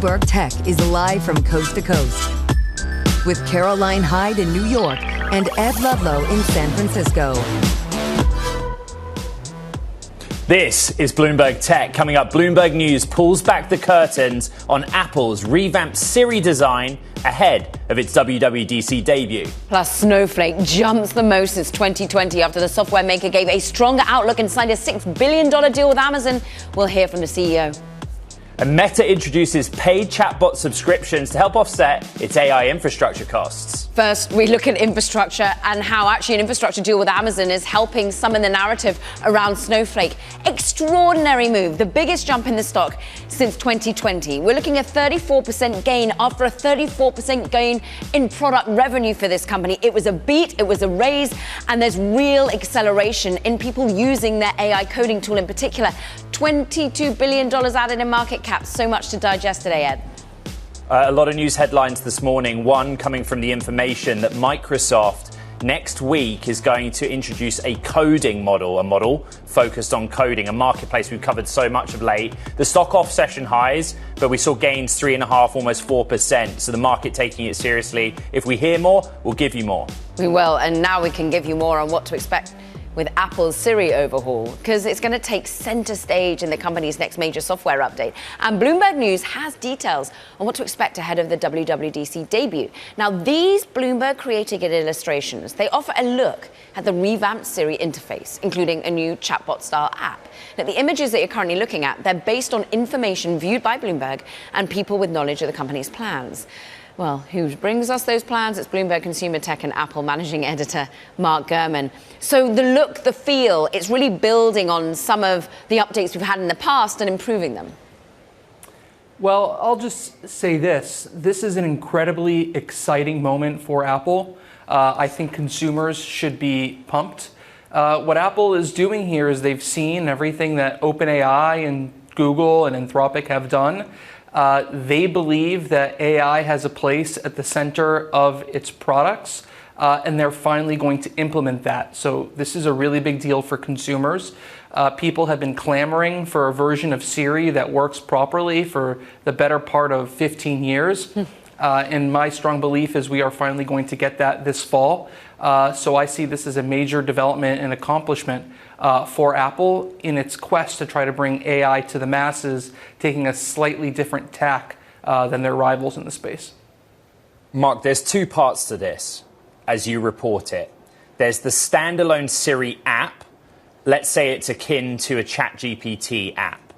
Bloomberg Tech is live from coast to coast with Caroline Hyde in New York and Ed Ludlow in San Francisco. This is Bloomberg Tech. Coming up, Bloomberg News pulls back the curtains on Apple's revamped Siri design ahead of its WWDC debut. Plus, Snowflake jumps the most since 2020 after the software maker gave a stronger outlook and signed a $6 billion deal with Amazon. We'll hear from the CEO. And Meta introduces paid chatbot subscriptions to help offset its AI infrastructure costs. First, we look at infrastructure and how actually an infrastructure deal with Amazon is helping summon the narrative around Snowflake. Extraordinary move, the biggest jump in the stock since 2020. We're looking at 34% gain after a 34% gain in product revenue for this company. It was a beat, it was a raise, and there's real acceleration in people using their AI coding tool in particular. $22 billion added in market cap. So much to digest today, Ed. A lot of news headlines this morning. One coming from the information that Microsoft next week is going to introduce a coding model, a model focused on coding, a marketplace we've covered so much of late. The stock off session highs, but we saw gains 3.5%, almost 4%. So the market taking it seriously. If we hear more, we'll give you more. We will, and now we can give you more on what to expect with Apple's Siri overhaul, because it's going to take center stage in the company's next major software update. And Bloomberg News has details on what to expect ahead of the WWDC debut. Now, these Bloomberg-created illustrations, they offer a look at the revamped Siri interface, including a new chatbot-style app. Now, the images that you're currently looking at, they're based on information viewed by Bloomberg and people with knowledge of the company's plans. Well, who brings us those plans? It's Bloomberg Consumer Tech and Apple Managing Editor Mark Gurman. So the look, the feel, it's really building on some of the updates we've had in the past and improving them. Well, I'll just say this. This is an incredibly exciting moment for Apple. I think consumers should be pumped. What Apple is doing here is they've seen everything that OpenAI and Google and Anthropic have done. They believe that AI has a place at the center of its products, and they're finally going to implement that. So this is a really big deal for consumers. People have been clamoring for a version of Siri that works properly for the better part of 15 years. And my strong belief is we are finally going to get that this fall. So I see this as a major development and accomplishment for Apple in its quest to try to bring AI to the masses, taking a slightly different tack than their rivals in the space. Mark, there's two parts to this, as you report it. There's the standalone Siri app. Let's say it's akin to a ChatGPT app.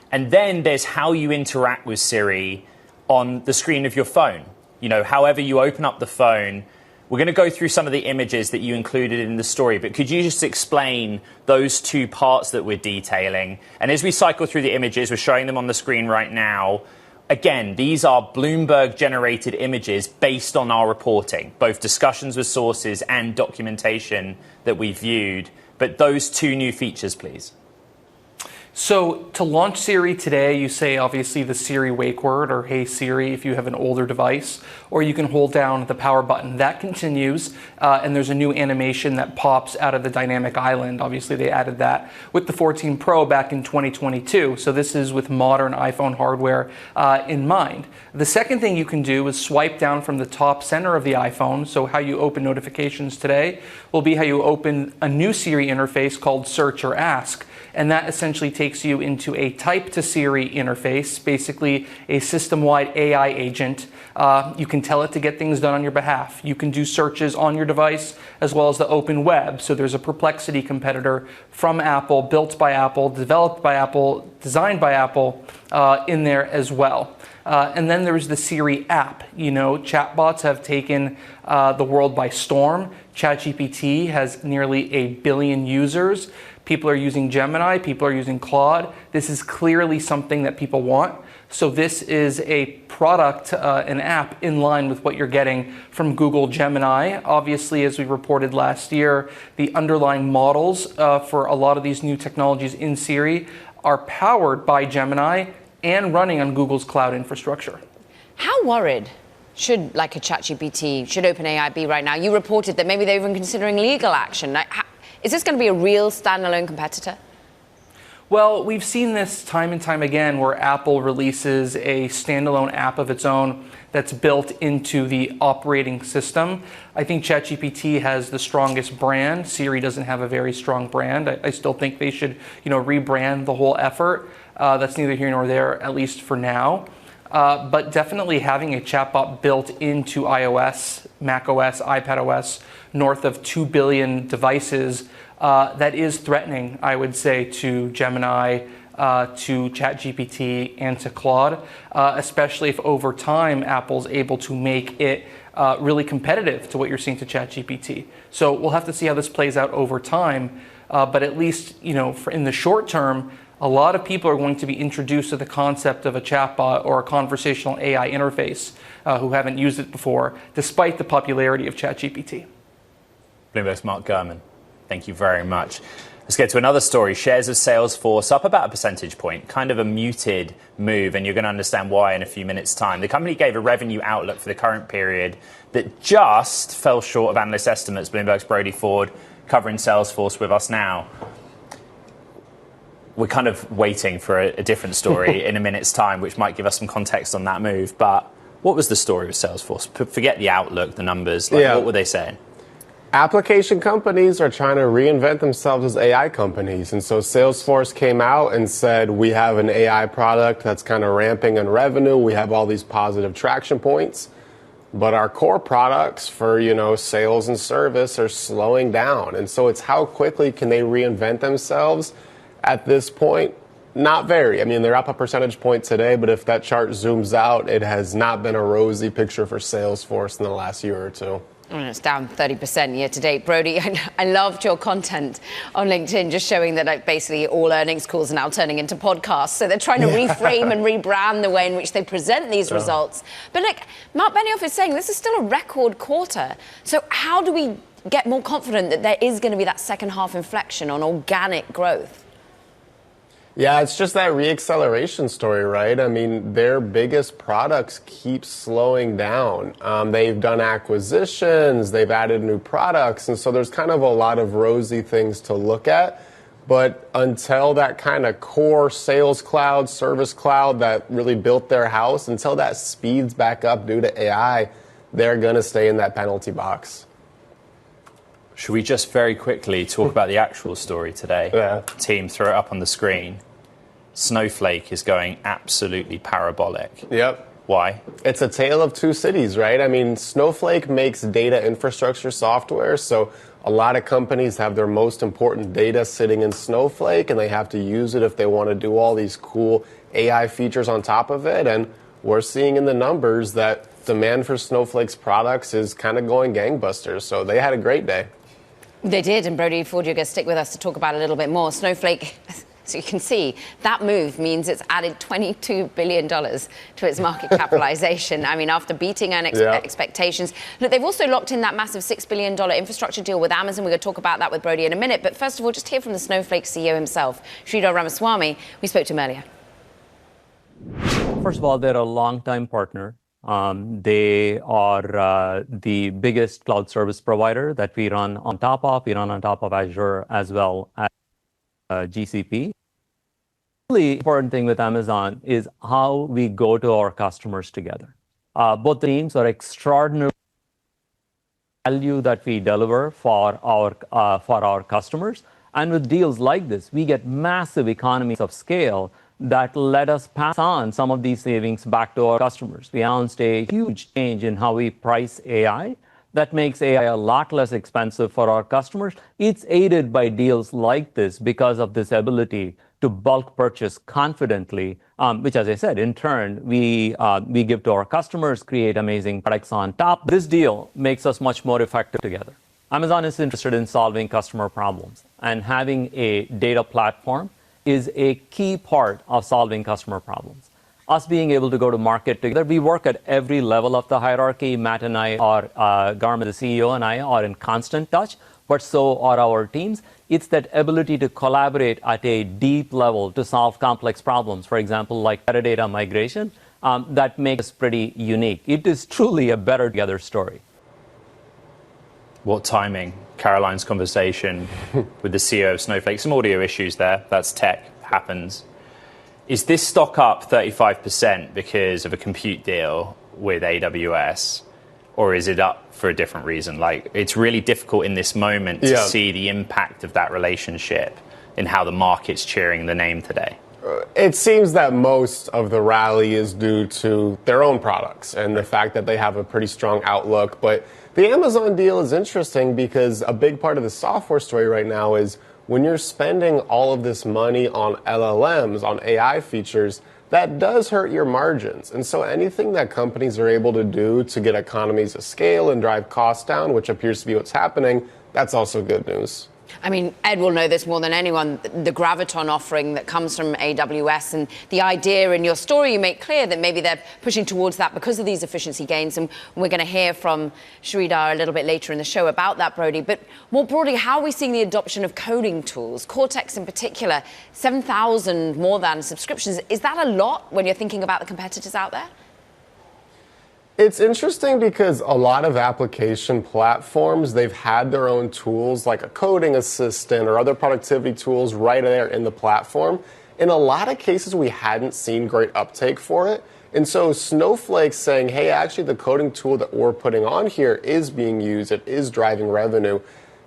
And then there's how you interact with Siri on the screen of your phone. You know, however you open up the phone. We're going to go through some of the images that you included in the story, but could you just explain those two parts that we're detailing? And as we cycle through the images, we're showing them on the screen right now. Again, these are Bloomberg-generated images based on our reporting, both discussions with sources and documentation that we viewed. But those two new features, please. So to launch Siri today, you say obviously the Siri wake word or Hey Siri if you have an older device, or you can hold down the power button. That continues, and there's a new animation that pops out of the dynamic island. Obviously, they added that with the 14 Pro back in 2022. So this is with modern iPhone hardware in mind. The second thing you can do is swipe down from the top center of the iPhone. So how you open notifications today will be how you open a new Siri interface called Search or Ask. And that essentially takes you into a type to Siri interface, basically a system-wide AI agent. You can tell it to get things done on your behalf. You can do searches on your device as well as the open web. So there's a Perplexity competitor from Apple, built by Apple, developed by Apple, designed by Apple in there as well. And then there's the Siri app. You know, chatbots have taken the world by storm. ChatGPT has nearly 1 billion users. People are using Gemini, people are using Claude. This is clearly something that people want. So this is a product, an app in line with what you're getting from Google Gemini. Obviously, as we reported last year, the underlying models for a lot of these new technologies in Siri are powered by Gemini and running on Google's cloud infrastructure. How worried should like a ChatGPT, should OpenAI be right now? You reported that maybe they're even considering legal action. Is this going to be a real standalone competitor? Well, we've seen this time and time again where Apple releases a standalone app of its own that's built into the operating system. I think ChatGPT has the strongest brand. Siri doesn't have a very strong brand. I still think they should, rebrand the whole effort. That's neither here nor there, at least for now. But definitely having a chatbot built into iOS, macOS, iPadOS, north of 2 billion devices, that is threatening, I would say, to Gemini, to ChatGPT, and to Claude, especially if over time Apple's able to make it really competitive to what you're seeing to ChatGPT. So we'll have to see how this plays out over time. But at least, in the short term, a lot of people are going to be introduced to the concept of a chatbot or a conversational AI interface who haven't used it before, despite the popularity of ChatGPT. Bloomberg's Mark Gurman, thank you very much. Let's get to another story. Shares of Salesforce up about a percentage point, kind of a muted move, and you're going to understand why in a few minutes' time. The company gave a revenue outlook for the current period that just fell short of analyst estimates. Bloomberg's Brody Ford covering Salesforce with us now. We're kind of waiting for a different story in a minute's time, which might give us some context on that move. But what was the story with Salesforce? Forget the outlook, the numbers. What were they saying? Application companies are trying to reinvent themselves as AI companies. And so Salesforce came out and said, we have an AI product that's kind of ramping in revenue. We have all these positive traction points. But our core products for, sales and service are slowing down. And so it's how quickly can they reinvent themselves? At this point, not very. I mean, they're up a percentage point today, but if that chart zooms out, it has not been a rosy picture for Salesforce in the last year or two. It's down 30% year to date. Brody, I loved your content on LinkedIn, just showing that basically all earnings calls are now turning into podcasts. So they're trying to reframe and rebrand the way in which they present these results. But Mark Benioff is saying this is still a record quarter. So how do we get more confident that there is going to be that second half inflection on organic growth? Yeah, it's just that reacceleration story, right? I mean, their biggest products keep slowing down. They've done acquisitions, they've added new products, and so there's kind of a lot of rosy things to look at. But until that kind of core sales cloud, service cloud that really built their house, until that speeds back up due to AI, they're going to stay in that penalty box. Should we just very quickly talk about the actual story today? Yeah. Team, throw it up on the screen. Snowflake is going absolutely parabolic. Yep. Why? It's a tale of two cities, right? I mean, Snowflake makes data infrastructure software, so a lot of companies have their most important data sitting in Snowflake, and they have to use it if they want to do all these cool AI features on top of it. And we're seeing in the numbers that demand for Snowflake's products is kind of going gangbusters. So they had a great day. They did, and Brody Ford, you're going to stick with us to talk about it a little bit more. Snowflake, so you can see, that move means it's added $22 billion to its market capitalization. I mean, after beating expectations. Look, they've also locked in that massive $6 billion infrastructure deal with Amazon. We're going to talk about that with Brody in a minute. But first of all, just hear from the Snowflake CEO himself, Sridhar Ramaswamy. We spoke to him earlier. First of all, they're a long-time partner. They are the biggest cloud service provider that we run on top of. We run on top of Azure as well as GCP. The really important thing with Amazon is how we go to our customers together. Both teams are extraordinary value that we deliver for our customers. And with deals like this, we get massive economies of scale that let us pass on some of these savings back to our customers. We announced a huge change in how we price AI that makes AI a lot less expensive for our customers. It's aided by deals like this because of this ability to bulk purchase confidently, which, as I said, in turn, we give to our customers, create amazing products on top. This deal makes us much more effective together. Amazon is interested in solving customer problems, and having a data platform is a key part of solving customer problems. Us being able to go to market together, we work at every level of the hierarchy. Matt and I are, Gurman, the CEO, and I are in constant touch, but so are our teams. It's that ability to collaborate at a deep level to solve complex problems, for example, like metadata migration, that makes us pretty unique. It is truly a better together story. What timing? Caroline's conversation with the CEO of Snowflake. Some audio issues there. That's tech happens. Is this stock up 35% because of a compute deal with AWS, or is it up for a different reason? Like, it's really difficult in this moment to see the impact of that relationship in how the market's cheering the name today. It seems that most of the rally is due to their own products and the fact that they have a pretty strong outlook. But the Amazon deal is interesting because a big part of the software story right now is when you're spending all of this money on LLMs, on AI features, that does hurt your margins. And so anything that companies are able to do to get economies of scale and drive costs down, which appears to be what's happening, that's also good news. I mean, Ed will know this more than anyone, the Graviton offering that comes from AWS, and the idea in your story, you make clear that maybe they're pushing towards that because of these efficiency gains, and we're going to hear from Shweta a little bit later in the show about that, Brody. But more broadly, how are we seeing the adoption of coding tools, Cortex in particular, 7,000 more than subscriptions? Is that a lot when you're thinking about the competitors out there? It's interesting because a lot of application platforms, they've had their own tools like a coding assistant or other productivity tools right there in the platform. In a lot of cases, we hadn't seen great uptake for it. And so Snowflake saying, hey, actually the coding tool that we're putting on here is being used, it is driving revenue.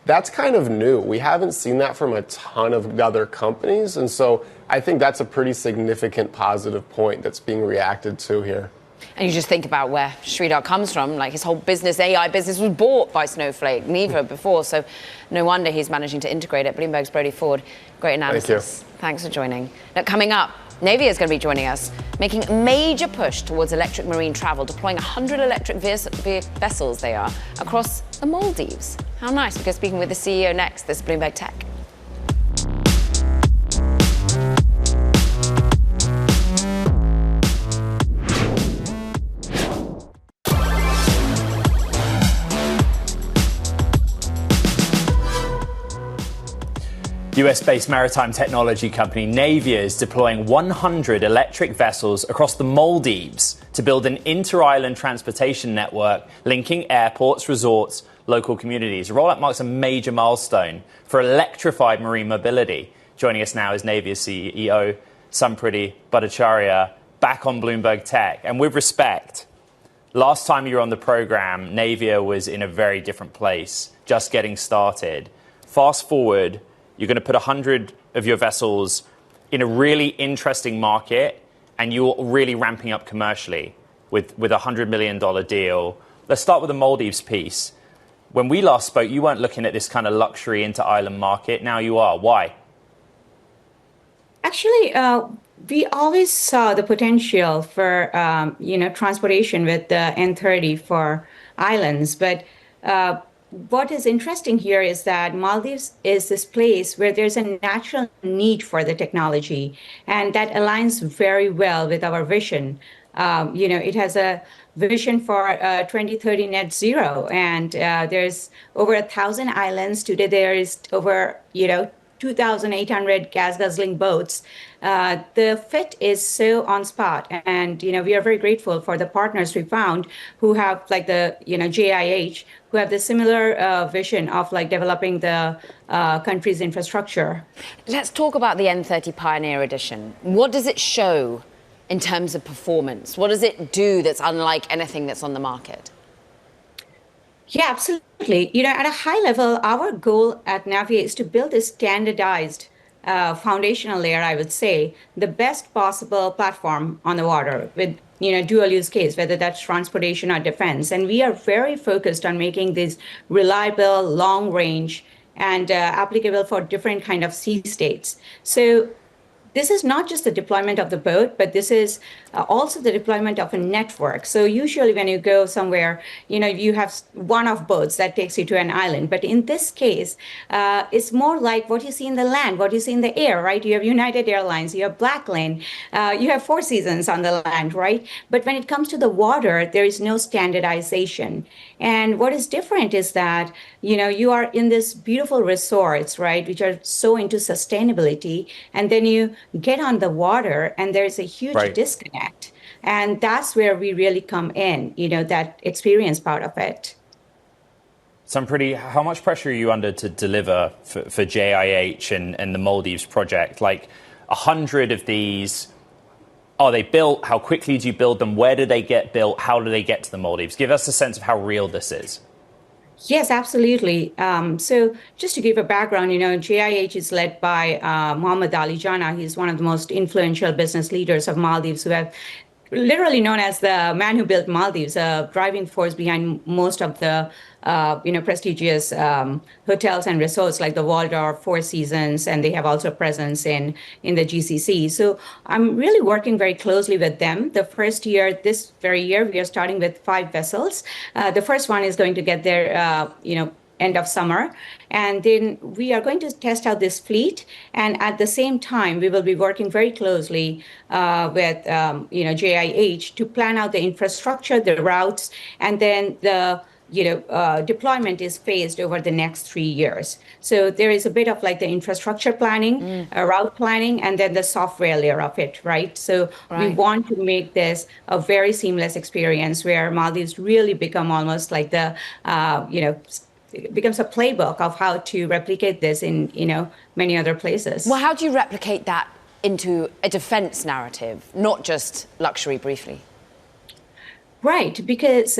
That's kind of new. We haven't seen that from a ton of other companies. And so I think that's a pretty significant positive point that's being reacted to here. And you just think about where Sridhar comes from, like his whole business, AI business, was bought by Snowflake, neither before, so no wonder he's managing to integrate it. Bloomberg's Brody Ford, great analysis. Thanks for joining. Now, coming up, Navier is going to be joining us, making a major push towards electric marine travel, deploying 100 electric vessels they are across the Maldives. How nice. We're speaking with the CEO next. This is Bloomberg Tech. US-based maritime technology company Navier is deploying 100 electric vessels across the Maldives to build an inter-island transportation network linking airports, resorts, local communities. The rollout marks a major milestone for electrified marine mobility. Joining us now is Navier CEO Sampriti Bhattacharyya, back on Bloomberg Tech. And with respect, last time you were on the program, Navier was in a very different place, just getting started. Fast forward, you're going to put 100 of your vessels in a really interesting market, and you're really ramping up commercially with a $100 million deal. Let's start with the Maldives piece. When we last spoke, you weren't looking at this kind of luxury inter-island market. Now you are. Why? Actually, we always saw the potential for, transportation with the N30 for islands. But what is interesting here is that Maldives is this place where there's a natural need for the technology, and that aligns very well with our vision. It has a vision for 2030 net zero, and there's over 1,000 islands. Today there is over, 2,800 gas-guzzling boats. The fit is so on spot, and we are very grateful for the partners we found who have like the JIH, who have the similar vision of like developing the country's infrastructure. Let's talk about the N30 Pioneer Edition. What does it show in terms of performance? What does it do that's unlike anything that's on the market? Yeah, absolutely. At a high level, our goal at Navier is to build a standardized foundational layer, I would say, the best possible platform on the water with, dual use case, whether that's transportation or defense. And we are very focused on making this reliable, long range, and applicable for different kind of sea states. So this is not just the deployment of the boat, but this is also the deployment of a network. So usually when you go somewhere, you have one-off boats that takes you to an island. But in this case, it's more like what you see in the land, what you see in the air, right? You have United Airlines, you have Blacklane, you have Four Seasons on the land, right? But when it comes to the water, there is no standardization. And what is different is that, you are in this beautiful resorts, right, which are so into sustainability. And then you get on the water and there's a huge disconnect. And that's where we really come in, that experience part of it. Sampriti, how much pressure are you under to deliver for JIH and the Maldives project? Like, 100 of these. Are they built? How quickly do you build them? Where do they get built? How do they get to the Maldives? Give us a sense of how real this is. Yes, absolutely. So just to give a background, GIH is led by Mohammed Ali Jannah. He's one of the most influential business leaders of Maldives, who have literally known as the man who built Maldives, a driving force behind most of the prestigious hotels and resorts like the Waldorf, Four Seasons, and they have also presence in the GCC. So I'm really working very closely with them. The first year, this very year, we are starting with 5 vessels. The first one is going to get there, end of summer. And then we are going to test out this fleet. And at the same time, we will be working very closely with, JIH to plan out the infrastructure, the routes, and then the deployment is phased over the next 3 years. So there is a bit of like the infrastructure planning, route planning, and then the software layer of it, right? So we want to make this a very seamless experience where Maldives really become almost like the, it becomes a playbook of how to replicate this in, many other places. Well, how do you replicate that into a defense narrative, not just luxury briefly? Right, because,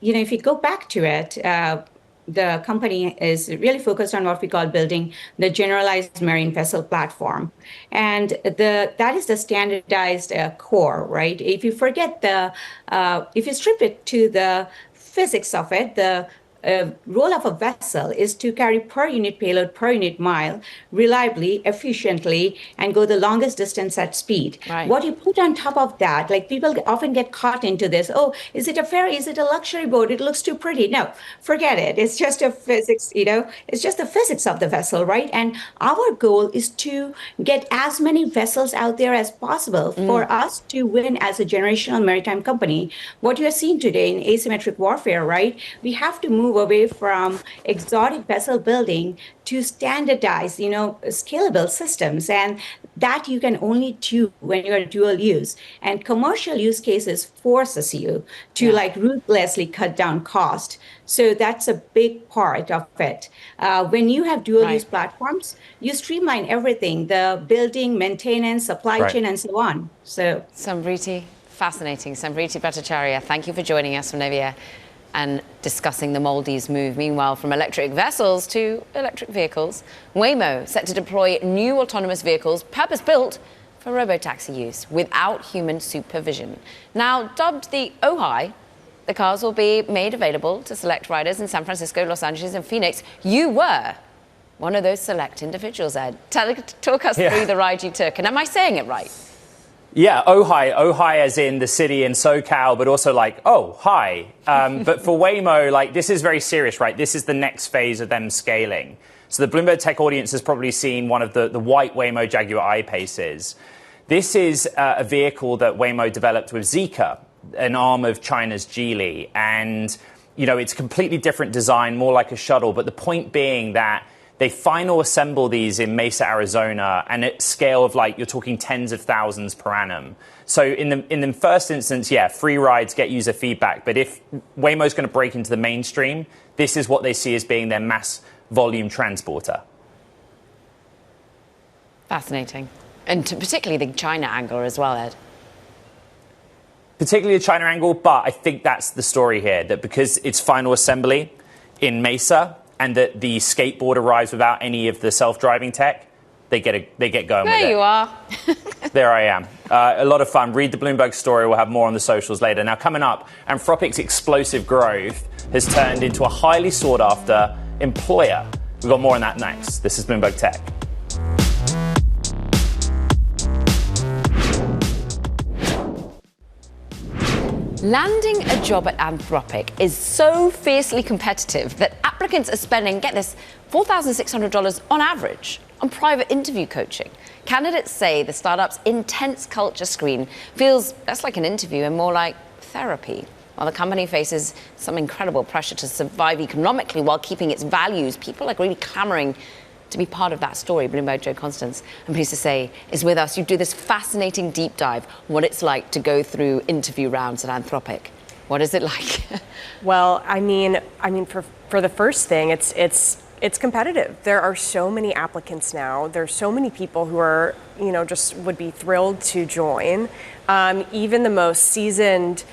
if you go back to it, the company is really focused on what we call building the generalized marine vessel platform. And that is the standardized core, right? If you forget if you strip it to the physics of it, the role of a vessel is to carry per unit payload, per unit mile, reliably, efficiently, and go the longest distance at speed. Right. What you put on top of that, like people often get caught into this, oh, is it a ferry? Is it a luxury boat? It looks too pretty. No, forget it. It's just a physics, it's just the physics of the vessel, right? And our goal is to get as many vessels out there as possible for us to win as a generational maritime company. What you are seeing today in asymmetric warfare, right? We have to move away from exotic vessel building to standardized, scalable systems. And that you can only do when you're dual use. And commercial use cases forces you to ruthlessly cut down cost. So that's a big part of it. When you have dual use platforms, you streamline everything, the building, maintenance, supply chain, and so on. So Sampriti, fascinating. Sampriti Bhattacharyya, thank you for joining us from Navier and discussing the Maldives move. Meanwhile, from electric vessels to electric vehicles, Waymo set to deploy new autonomous vehicles purpose-built for robotaxi use without human supervision. Now, dubbed the Ojai, the cars will be made available to select riders in San Francisco, Los Angeles, and Phoenix. You were one of those select individuals, Ed. Talk us through the ride you took. And am I saying it right? Yeah, Ojai as in the city in SoCal, but also hi. But for Waymo, this is very serious, right? This is the next phase of them scaling. So the Bloomberg Tech audience has probably seen one of the white Waymo Jaguar I-Paces. This is a vehicle that Waymo developed with Zeekr, an arm of China's Geely. And, it's a completely different design, more like a shuttle. But the point being that they final assemble these in Mesa, Arizona, and at scale of you're talking tens of thousands per annum. So in the first instance, free rides get user feedback. But if Waymo's going to break into the mainstream, this is what they see as being their mass volume transporter. Fascinating. And particularly the China angle as well, Ed. Particularly the China angle, but I think that's the story here, that because it's final assembly in Mesa, and that the skateboard arrives without any of the self-driving tech, they get going with it. There you are. There I am. A lot of fun. Read the Bloomberg story. We'll have more on the socials later. Now, coming up, Anthropic's explosive growth has turned into a highly sought-after employer. We've got more on that next. This is Bloomberg Tech. Landing a job at Anthropic is so fiercely competitive that applicants are spending, get this, $4,600 on average on private interview coaching. Candidates say the startup's intense culture screen feels less like an interview and more like therapy. While the company faces some incredible pressure to survive economically while keeping its values, people are really clamoring to be part of that story. Bloomberg Joe Constanz, I'm pleased to say, is with us. You do this fascinating deep dive, what it's like to go through interview rounds at Anthropic. What is it like? Well, I mean, for the first thing, it's it's competitive. There are so many applicants now. There's so many people who are, just would be thrilled to join. Even the most seasoned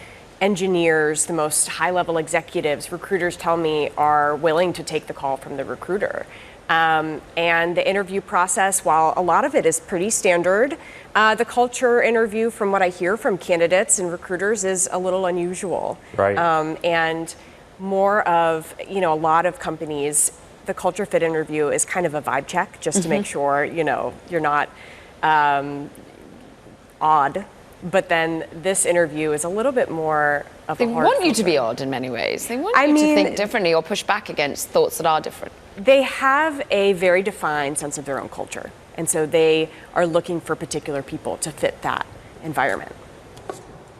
engineers, the most high-level executives, recruiters tell me are willing to take the call from the recruiter. And the interview process, while a lot of it is pretty standard, the culture interview, from what I hear from candidates and recruiters, is a little unusual. Right. And more of, a lot of companies, the culture fit interview is kind of a vibe check, just to make sure, you're not odd. But then this interview is a little bit more of a hard They want you to filter. be odd in many ways. They want you to think differently or push back against thoughts that are different. They have a very defined sense of their own culture. And so they are looking for particular people to fit that environment.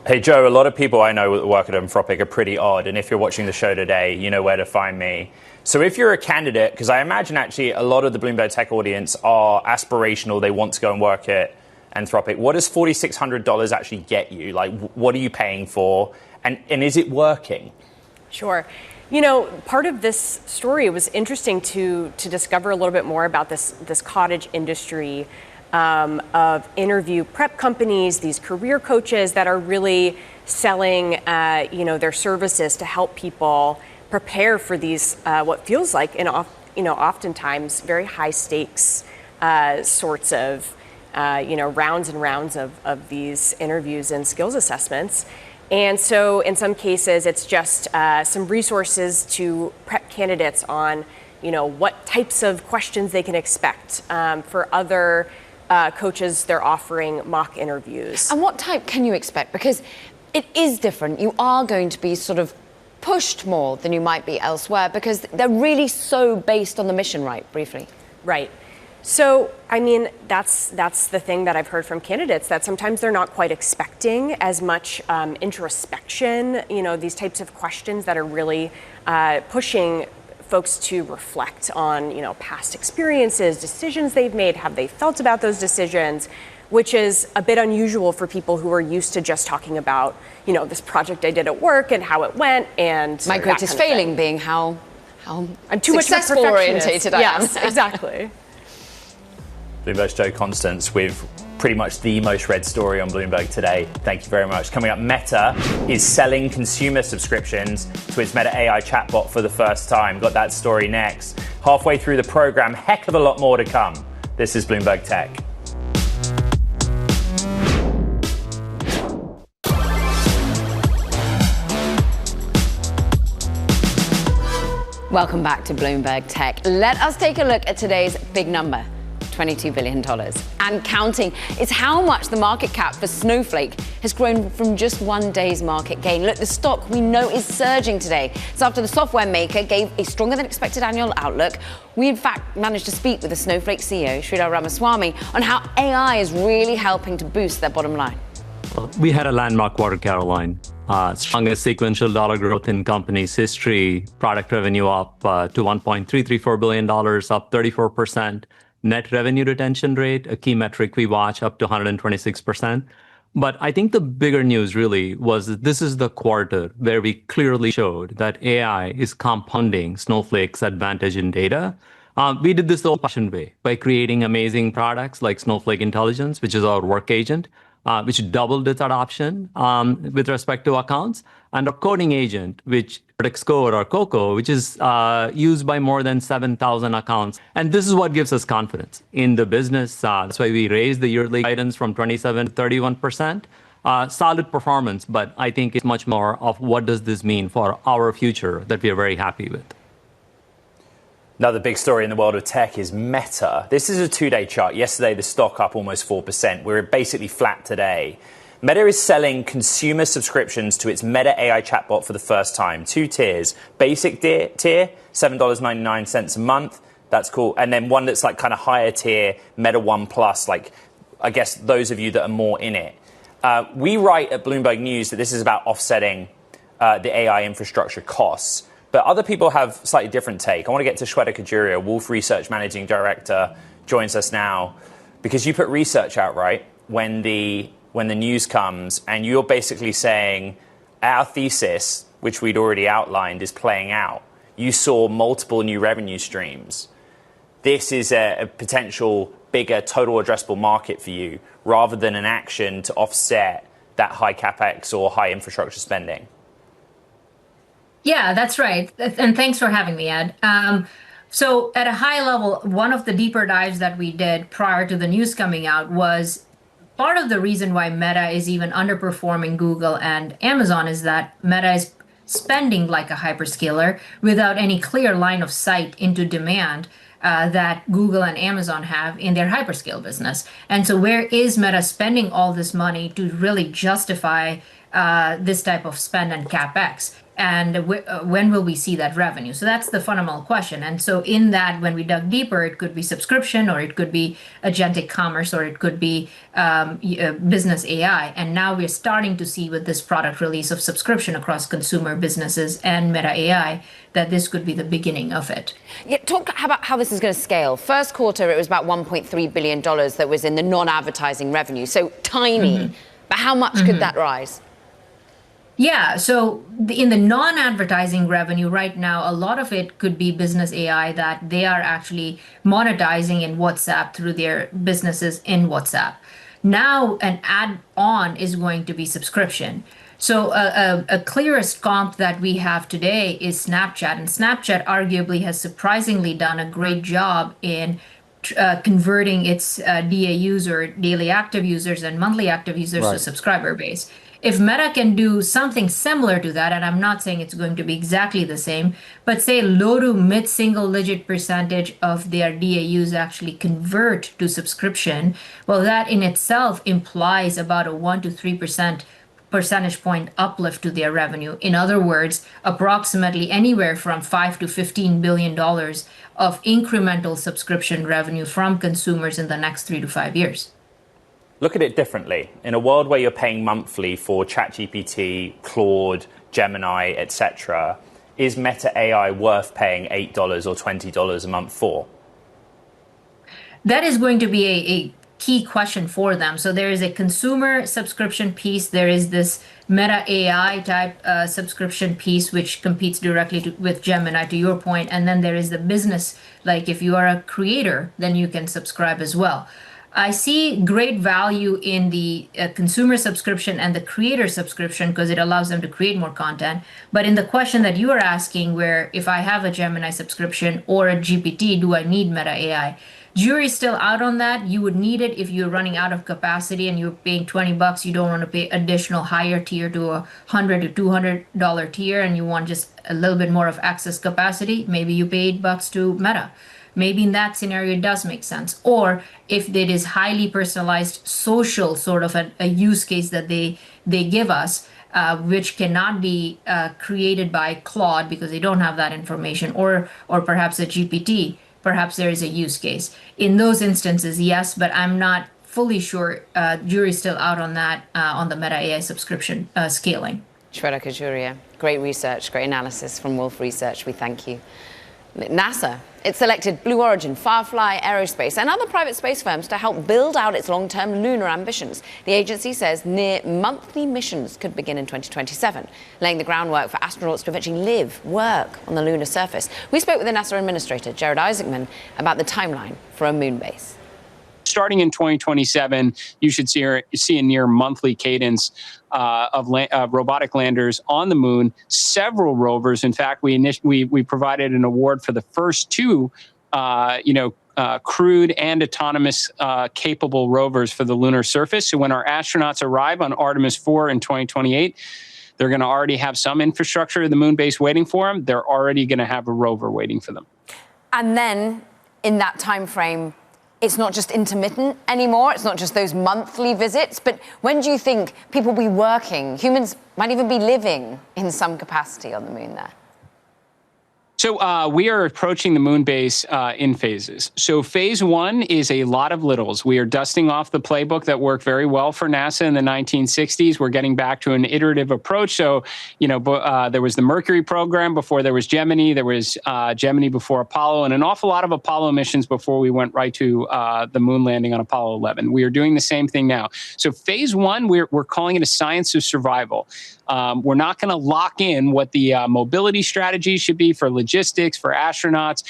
Hey, Joe, a lot of people I know that work at Anthropic are pretty odd. And if you're watching the show today, you know where to find me. So if you're a candidate, because I imagine actually a lot of the Bloomberg Tech audience are aspirational, they want to go and work at Anthropic. What does $4,600 actually get you? Like, what are you paying for? And is it working? Sure. Part of this story was interesting to discover a little bit more about this cottage industry of interview prep companies, these career coaches that are really selling, their services to help people prepare for these what feels like, oftentimes very high stakes sorts of rounds and rounds of these interviews and skills assessments. And so in some cases, it's just some resources to prep candidates on, what types of questions they can expect. For other coaches, they're offering mock interviews. And what type can you expect? Because it is different. You are going to be sort of pushed more than you might be elsewhere because they're really so based on the mission, right? Briefly. Right. So, that's the thing that I've heard from candidates, that sometimes they're not quite expecting as much introspection, these types of questions that are really pushing folks to reflect on, past experiences, decisions they've made, have they felt about those decisions, which is a bit unusual for people who are used to just talking about, this project I did at work and how it went. And my greatest failing being how I'm too successful much orientated I am. Yes, exactly. Bloomberg's Joe Constanz with pretty much the most read story on Bloomberg today. Thank you very much. Coming up, Meta is selling consumer subscriptions to its Meta AI chatbot for the first time. Got that story next. Halfway through the program, heck of a lot more to come. This is Bloomberg Tech. Welcome back to Bloomberg Tech. Let us take a look at today's big number. $22 billion and counting. It's how much the market cap for Snowflake has grown from just one day's market gain. Look, the stock we know is surging today. It's after the software maker gave a stronger than expected annual outlook. We, in fact, managed to speak with the Snowflake CEO, Shweta Ramaswamy, on how AI is really helping to boost their bottom line. We had a landmark quarter, Caroline. Strongest sequential dollar growth in company's history. Product revenue up to $1.334 billion, up 34%. Net revenue retention rate, a key metric we watch, up to 126%. But I think the bigger news really was that this is the quarter where we clearly showed that AI is compounding Snowflake's advantage in data. We did this the old-fashioned way by creating amazing products like Snowflake Intelligence, which is our work agent, which doubled its adoption with respect to accounts, and a coding agent, which predicts code, or COCO, which is used by more than 7,000 accounts. And this is what gives us confidence in the business. That's why we raised the yearly guidance from 27 to 31%. Solid performance, but I think it's much more of what does this mean for our future that we are very happy with. Another big story in the world of tech is Meta. This is a two-day chart. Yesterday, the stock up almost 4%. We're basically flat today. Meta is selling consumer subscriptions to its Meta AI chatbot for the first time. Two tiers. Basic tier, $7.99 a month. That's cool. And then one that's like kind of higher tier, Meta One Plus, like I guess those of you that are more in it. We write at Bloomberg News that this is about offsetting the AI infrastructure costs. But other people have slightly different take. I want to get to Shweta Khajuria, Wolfe Research Managing Director, joins us now. Because you put research out, right, when the news comes, and you're basically saying our thesis, which we'd already outlined, is playing out. you saw multiple new revenue streams. This is a potential bigger total addressable market for you rather than an action to offset that high capex or high infrastructure spending. Yeah, that's right. And thanks for having me, Ed. So at a high level, one of the deeper dives that we did prior to the news coming out was part of the reason why Meta is even underperforming Google and Amazon is that Meta is spending like a hyperscaler without any clear line of sight into demand that Google and Amazon have in their hyperscale business. And so where is Meta spending all this money to really justify this type of spend and CapEx? And when will we see that revenue? So that's the fundamental question. And so in that, when we dug deeper, it could be subscription, or it could be agentic commerce, or it could be business AI. And now we're starting to see with this product release of subscription across consumer businesses and Meta AI, that this could be the beginning of it. Yeah, talk about how this is going to scale. First quarter, it was about $1.3 billion that was in the non-advertising revenue. So tiny, but how much could that rise? Yeah, so in the non-advertising revenue right now, a lot of it could be business AI that they are actually monetizing in WhatsApp through their businesses in WhatsApp. Now, an add-on is going to be subscription. So a clearest comp that we have today is Snapchat, and Snapchat arguably has surprisingly done a great job in converting its DAUs, or daily active users, and monthly active users to subscriber base. If Meta can do something similar to that, and I'm not saying it's going to be exactly the same, but say low to mid-single digit percentage of their DAUs actually convert to subscription, well, that in itself implies about a 1 to 3% percentage point uplift to their revenue. In other words, approximately anywhere from $5 to $15 billion of incremental subscription revenue from consumers in the next 3 to 5 years. Look at it differently. In a world where you're paying monthly for ChatGPT, Claude, Gemini, etc., is Meta AI worth paying $8 or $20 a month for? That is going to be a key question for them. So there is a consumer subscription piece. There is this Meta AI type subscription piece, which competes directly with Gemini, to your point. And then there is the business, like if you are a creator, then you can subscribe as well. I see great value in the consumer subscription and the creator subscription because it allows them to create more content. But in the question that you are asking, where if I have a Gemini subscription or a GPT, do I need Meta AI? Jury's still out on that. You would need it if you're running out of capacity and you're paying $20. You don't want to pay additional higher tier to a $100 to $200 tier, and you want just a little bit more of access capacity. Maybe you pay $8 to Meta. Maybe in that scenario, it does make sense. Or if it is highly personalized social sort of a use case that they give us, which cannot be created by Claude because they don't have that information, or perhaps a GPT, perhaps there is a use case. In those instances, yes, but I'm not fully sure. Jury's still out on that, on the Meta AI subscription scaling. Shweta Khajuria, great research, great analysis from Wolfe Research. We thank you. NASA, it selected Blue Origin, Firefly Aerospace, and other private space firms to help build out its long-term lunar ambitions. The agency says near-monthly missions could begin in 2027, laying the groundwork for astronauts to eventually live, work on the lunar surface. We spoke with the NASA administrator, Jared Isaacman, about the timeline for a moon base. Starting in 2027, you should see a near monthly cadence of robotic landers on the moon. Several rovers. In fact, we provided an award for the first two, crewed and autonomous capable rovers for the lunar surface. So when our astronauts arrive on Artemis 4 in 2028, they're going to already have some infrastructure of the moon base waiting for them. They're already going to have a rover waiting for them. And then in that time frame, it's not just intermittent anymore. It's not just those monthly visits. But when do you think people will be working? Humans might even be living in some capacity on the moon there. So we are approaching the moon base in phases. So phase one is a lot of littles. We are dusting off the playbook that worked very well for NASA in the 1960s. We're getting back to an iterative approach. So, there was the Mercury program before there was Gemini. There was Gemini before Apollo, and an awful lot of Apollo missions before we went right to the moon landing on Apollo 11. We are doing the same thing now. So phase one, we're calling it a science of survival. We're not going to lock in what the mobility strategy should be for logistics, for astronauts,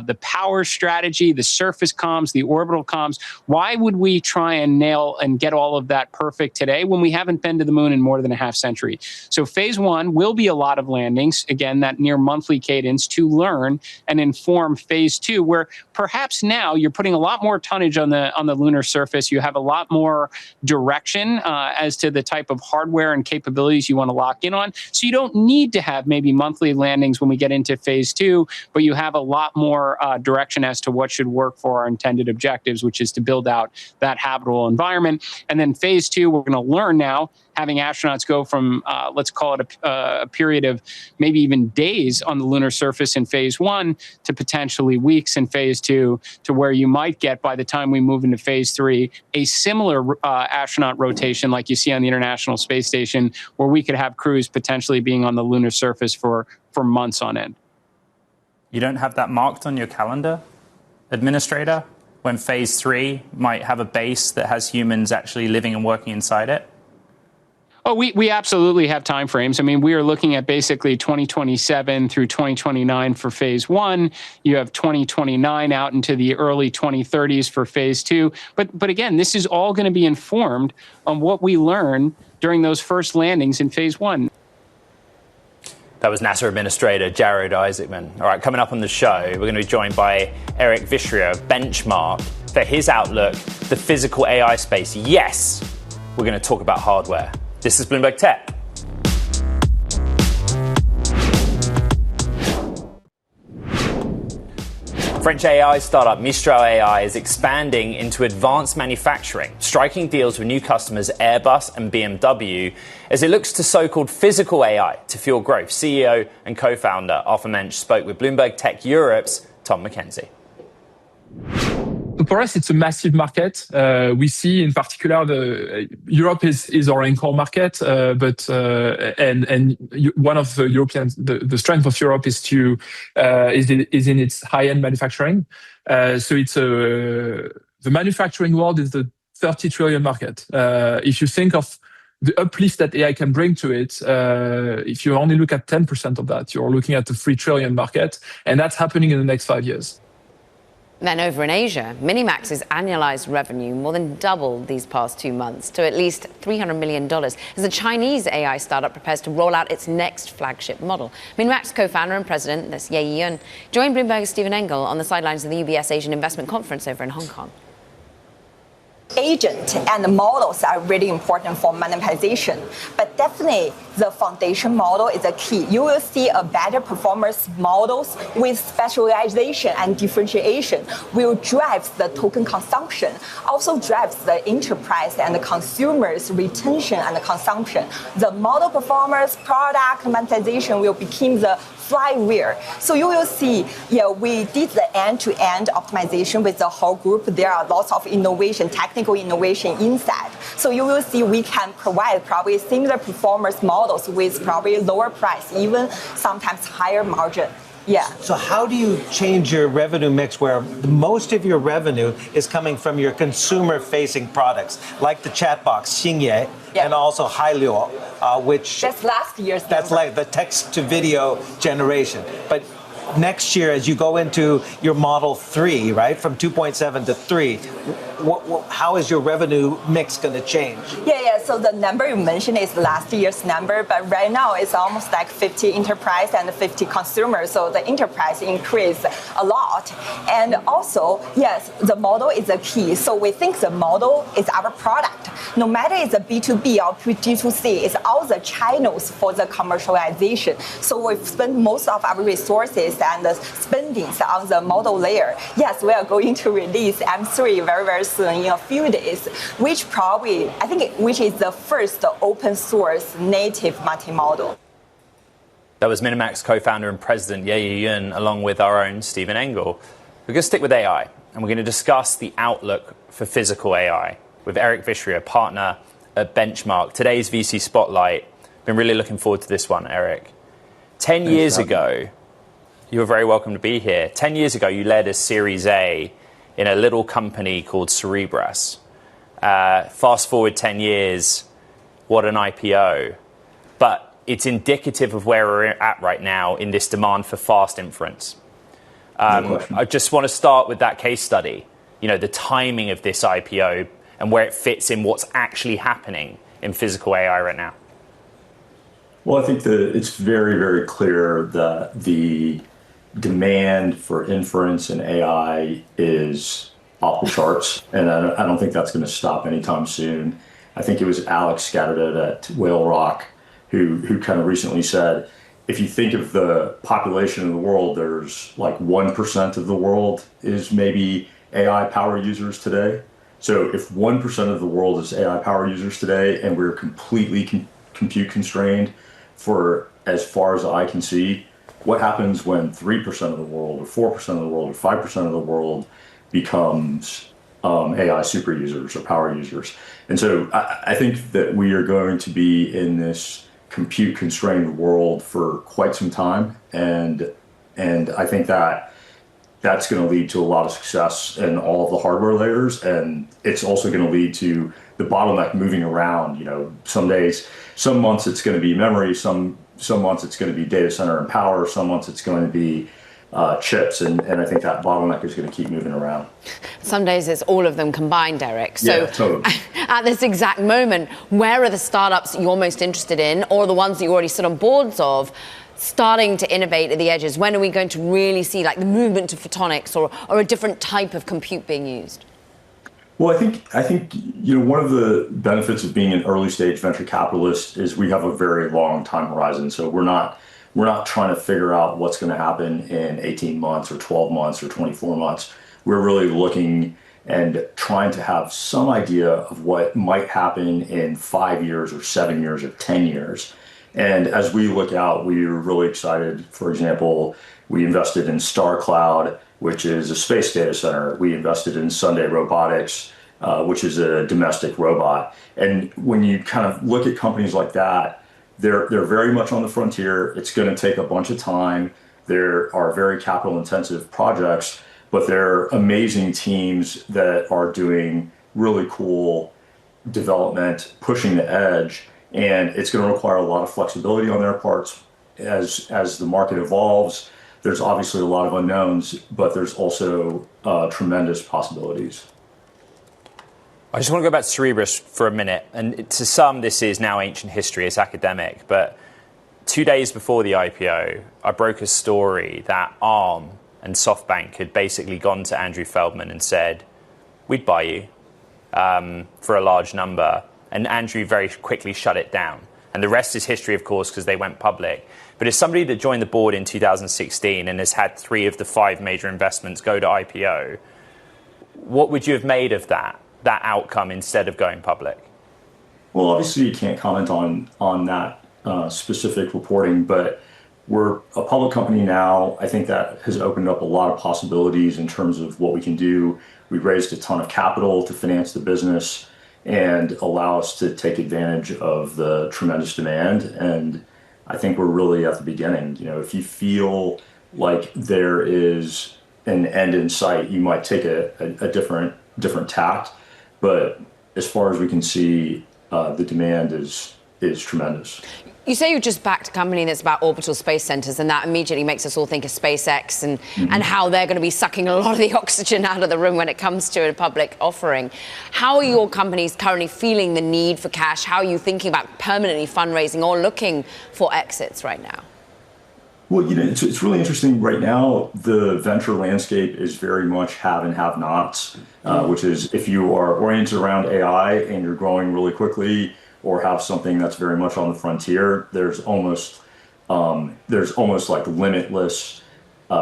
the power strategy, the surface comms, the orbital comms. Why would we try and nail and get all of that perfect today when we haven't been to the moon in more than a half century? So phase one will be a lot of landings, again, that near monthly cadence to learn and inform phase two, where perhaps now you're putting a lot more tonnage on the lunar surface. You have a lot more direction as to the type of hardware and capabilities you want to lock in on. So you don't need to have maybe monthly landings when we get into phase two, but you have a lot more direction as to what should work for our intended objectives, which is to build out that habitable environment. And then phase two, we're going to learn now, having astronauts go from, let's call it a period of maybe even days on the lunar surface in phase one to potentially weeks in phase two, to where you might get, by the time we move into phase three, a similar astronaut rotation like you see on the International Space Station, where we could have crews potentially being on the lunar surface for months on end. You don't have that marked on your calendar, Administrator, when phase three might have a base that has humans actually living and working inside it? Oh, we absolutely have timeframes. I mean, we are looking at basically 2027 through 2029 for phase one. You have 2029 out into the early 2030s for phase two. But again, this is all going to be informed on what we learn during those first landings in phase one. That was NASA Administrator Jared Isaacman. All right, coming up on the show, we're going to be joined by Eric Vishria of Benchmark for his outlook, the physical AI space. Yes, we're going to talk about hardware. This is Bloomberg Tech. French AI startup Mistral AI is expanding into advanced manufacturing, striking deals with new customers Airbus and BMW as it looks to so-called physical AI to fuel growth. CEO and co-founder Arthur Mensch spoke with Bloomberg Tech Europe's Tom McKenzie. For us, it's a massive market. We see, in particular, Europe is our anchor market, but one of the European the strength of Europe is in its high-end manufacturing. So it's the manufacturing world is the 30 trillion market. If you think of the uplift that AI can bring to it, if you only look at 10% of that, you're looking at the 3 trillion market, and that's happening in the next 5 years. Then over in Asia, Minimax's annualized revenue more than doubled these past 2 months to at least $300 million as the Chinese AI startup prepares to roll out its next flagship model. Minimax co-founder and president, that's Ye Yun, joined Bloomberg's Stephen Engel on the sidelines of the UBS Asian Investment Conference over in Hong Kong. Agent and the models are really important for monetization, but definitely the foundation model is a key. You will see a better performance models with specialization and differentiation will drive the token consumption, also drives the enterprise and the consumers retention and the consumption. The model performance, product monetization will become the flywheel. So you will see, we did the end-to-end optimization with the whole group. There are lots of innovation, technical innovation inside. So you will see we can provide probably similar performance models with probably lower price, even sometimes higher margin. Yeah. So how do you change your revenue mix where most of your revenue is coming from your consumer-facing products, like the chat box, Xingye, and also Hailiu, which... That's last year's That's number. like the text-to-video generation. But next year, as you go into your Model 3, right, from 2.7 to 3, how is your revenue mix going to change? Yeah. So the number you mentioned is last year's number, but right now it's almost like 50 enterprise and 50 consumers. So the enterprise increased a lot. And also, yes, the model is a key. So we think the model is our product. No matter it's a B2B or B2C, it's all the channels for the commercialization. So we've spent most of our resources and the spendings on the model layer. Yes, we are going to release M3 very, very soon in a few days, which is the first open source native multimodal. That was Minimax co-founder and president Ye Yun, along with our own Stephen Engel. We're going to stick with AI, and we're going to discuss the outlook for physical AI with Eric Vishria, partner at Benchmark. Today's VC Spotlight. Been really looking forward to this one, Eric. 10 years ago, you were very welcome to be here. 10 years ago, you led a Series A in a little company called Cerebras. Fast forward 10 years, what an IPO. but it's indicative of where we're at right now in this demand for fast inference. I just want to start with that case study, the timing of this IPO and where it fits in what's actually happening in physical AI right now. Well, I think that it's very, very clear that the demand for inference and AI is off the charts, and I don't think that's going to stop anytime soon. I think it was Alex Scattergood at Whale Rock who kind of recently said, if you think of the population of the world, there's like 1% of the world is maybe AI power users today. So if 1% of the world is AI power users today, and we're completely compute constrained for as far as the eye can see, what happens when 3% of the world or 4% of the world or 5% of the world becomes AI super users or power users? And so I think that we are going to be in this compute constrained world for quite some time, and I think that that's going to lead to a lot of success in all of the hardware layers, and it's also going to lead to the bottleneck moving around. Some days, some months it's going to be memory, some months it's going to be data center and power, some months it's going to be chips, and I think that bottleneck is going to keep moving around. Some days it's all of them combined, Eric. So yeah, totally. At this exact moment, where are the startups you're most interested in, or the ones that you already sit on boards of, starting to innovate at the edges? When are we going to really see the movement to photonics or a different type of compute being used? Well, I think one of the benefits of being an early stage venture capitalist is we have a very long time horizon. So we're not trying to figure out what's going to happen in 18 months or 12 months or 24 months. We're really looking and trying to have some idea of what might happen in 5 years or 7 years or 10 years. And as we look out, we are really excited. For example, we invested in Star Cloud, which is a space data center. We invested in Sunday Robotics, which is a domestic robot. And when you kind of look at companies like that, they're very much on the frontier. It's going to take a bunch of time. There are very capital intensive projects, but they're amazing teams that are doing really cool development, pushing the edge. And it's going to require a lot of flexibility on their parts as the market evolves. There's obviously a lot of unknowns, but there's also tremendous possibilities. I just want to go back to Cerebras for a minute. And to some, this is now ancient history. It's academic. But 2 days before the IPO, I broke a story that Arm and SoftBank had basically gone to Andrew Feldman and said, we'd buy you for a large number. And Andrew very quickly shut it down. And the rest is history, of course, because they went public. But as somebody that joined the board in 2016 and has had 3 of the 5 major investments go to IPO, what would you have made of that outcome instead of going public? Well, obviously you can't comment on that specific reporting, but we're a public company now. I think that has opened up a lot of possibilities in terms of what we can do. We raised a ton of capital to finance the business and allow us to take advantage of the tremendous demand. And I think we're really at the beginning. If you feel like there is an end in sight, you might take a different tact. But as far as we can see, the demand is tremendous. You say you just backed a company that's about orbital space centers, and that immediately makes us all think of SpaceX and how they're going to be sucking a lot of the oxygen out of the room when it comes to a public offering. How are your companies currently feeling the need for cash? How are you thinking about permanently fundraising or looking for exits right now? Well, it's really interesting right now. The venture landscape is very much have and have nots, which is if you are oriented around AI and you're growing really quickly, or have something that's very much on the frontier, there's almost like limitless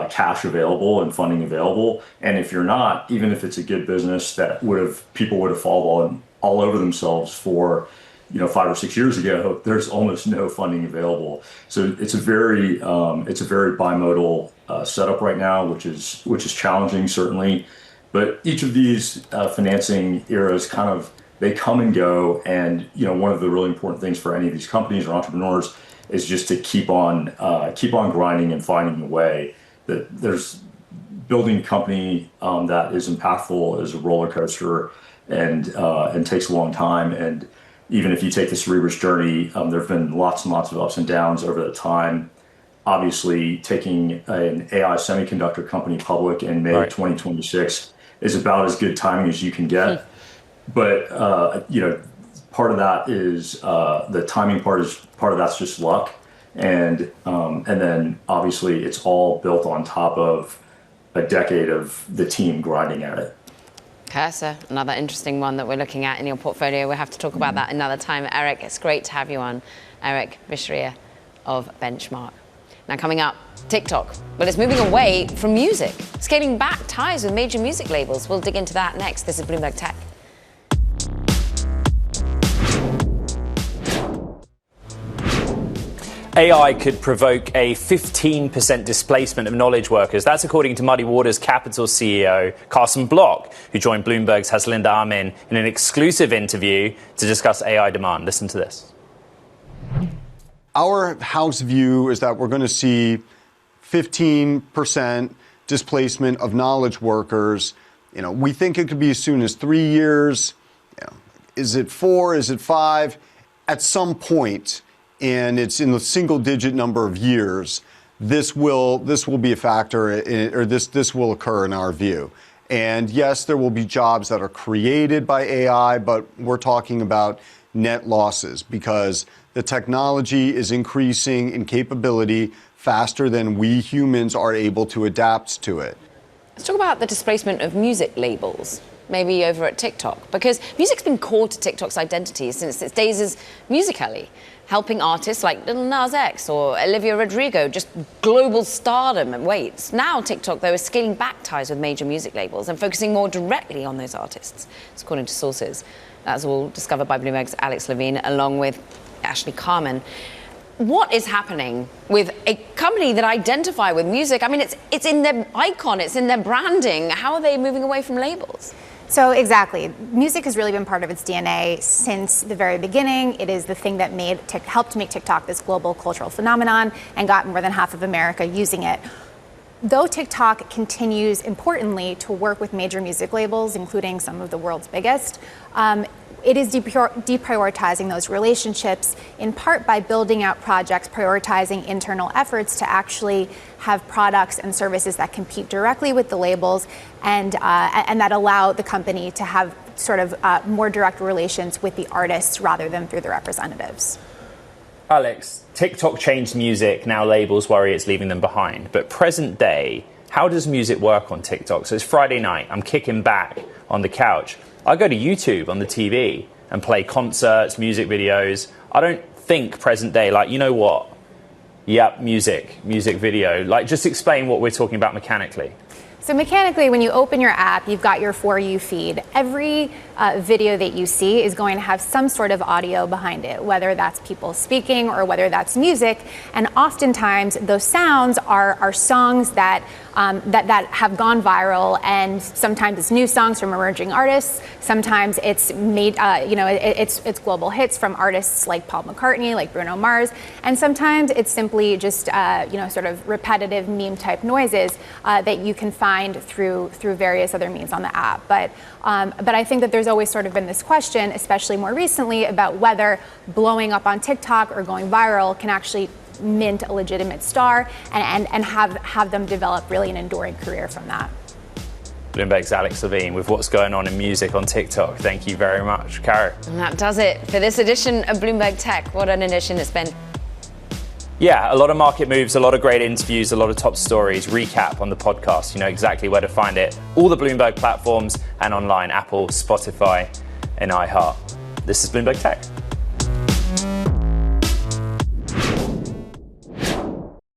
cash available and funding available. And if you're not, even if it's a good business that people would have fallen all over themselves for 5 or 6 years ago, there's almost no funding available. So it's a very bimodal setup right now, which is challenging certainly. But each of these financing eras they come and go, and one of the really important things for any of these companies or entrepreneurs is just to keep on grinding and finding a way. That there's building a company that is impactful is a roller coaster and takes a long time. And even if you take the Cerebrus journey, there have been lots and lots of ups and downs over the time. Obviously, taking an AI semiconductor company public in May 2026 is about as good timing as you can get. But part of that is the timing part of that's just luck, and then obviously it's all built on top of a decade of the team grinding at it. Cursor, another interesting one that we're looking at in your portfolio. We'll have to talk about that another time. Eric, it's great to have you on. Eric Vishria of Benchmark. Now coming up, TikTok. Well, it's moving away from music, scaling back ties with major music labels. We'll dig into that next. This is Bloomberg Tech. AI could provoke a 15% displacement of knowledge workers. That's according to Muddy Waters Capital CEO Carson Block, who joined Bloomberg's Haslinda Amin in an exclusive interview to discuss AI demand. Listen to this. Our house view is that we're going to see 15% displacement of knowledge workers. We think it could be as soon as 3 years. Is it 4? Is it 5? At some point, and it's in the single-digit number of years, this will be a factor, or this will occur in our view. And yes, there will be jobs that are created by AI, but we're talking about net losses because the technology is increasing in capability faster than we humans are able to adapt to it. Let's talk about the displacement of music labels, maybe over at TikTok, because music's been core to TikTok's identity since its days as Musical.ly, helping artists like Lil Nas X or Olivia Rodrigo just global stardom and weights. Now TikTok, though, is scaling back ties with major music labels and focusing more directly on those artists, according to sources. That's all discovered by Bloomberg's Alex Levine, along with Ashley Carman. What is happening with a company that identify with music? I mean, it's in their icon, it's in their branding. How are they moving away from labels? So exactly. Music has really been part of its DNA since the very beginning. It is the thing that helped make TikTok this global cultural phenomenon and got more than half of America using it. Though TikTok continues, importantly, to work with major music labels, including some of the world's biggest, it is deprioritizing those relationships, in part by building out projects, prioritizing internal efforts to actually have products and services that compete directly with the labels and that allow the company to have sort of more direct relations with the artists rather than through the representatives. Alex, TikTok changed music. Now labels worry it's leaving them behind. But present day, how does music work on TikTok? So it's Friday night. I'm kicking back on the couch. I go to YouTube on the TV and play concerts, music videos. I don't think present day, like, you know what? Yep, music video. Like, just explain what we're talking about mechanically. So mechanically, when you open your app, you've got your For You feed. Every video that you see is going to have some sort of audio behind it, whether that's people speaking or whether that's music. And oftentimes, those sounds are songs that have gone viral, and sometimes it's new songs from emerging artists. Sometimes it's made, it's global hits from artists like Paul McCartney, like Bruno Mars, and sometimes it's simply just sort of repetitive meme-type noises that you can find through various other means on the app. But I think that there's always sort of been this question, especially more recently, about whether blowing up on TikTok or going viral can actually mint a legitimate star and have them develop really an enduring career from that. Bloomberg's Alex Levine with what's going on in music on TikTok. Thank you very much, Karen. And that does it for this edition of Bloomberg Tech. What an edition it's been. Yeah, a lot of market moves, a lot of great interviews, a lot of top stories. Recap on the podcast. You know exactly where to find it. All the Bloomberg platforms and online, Apple, Spotify, and iHeart. This is Bloomberg Tech.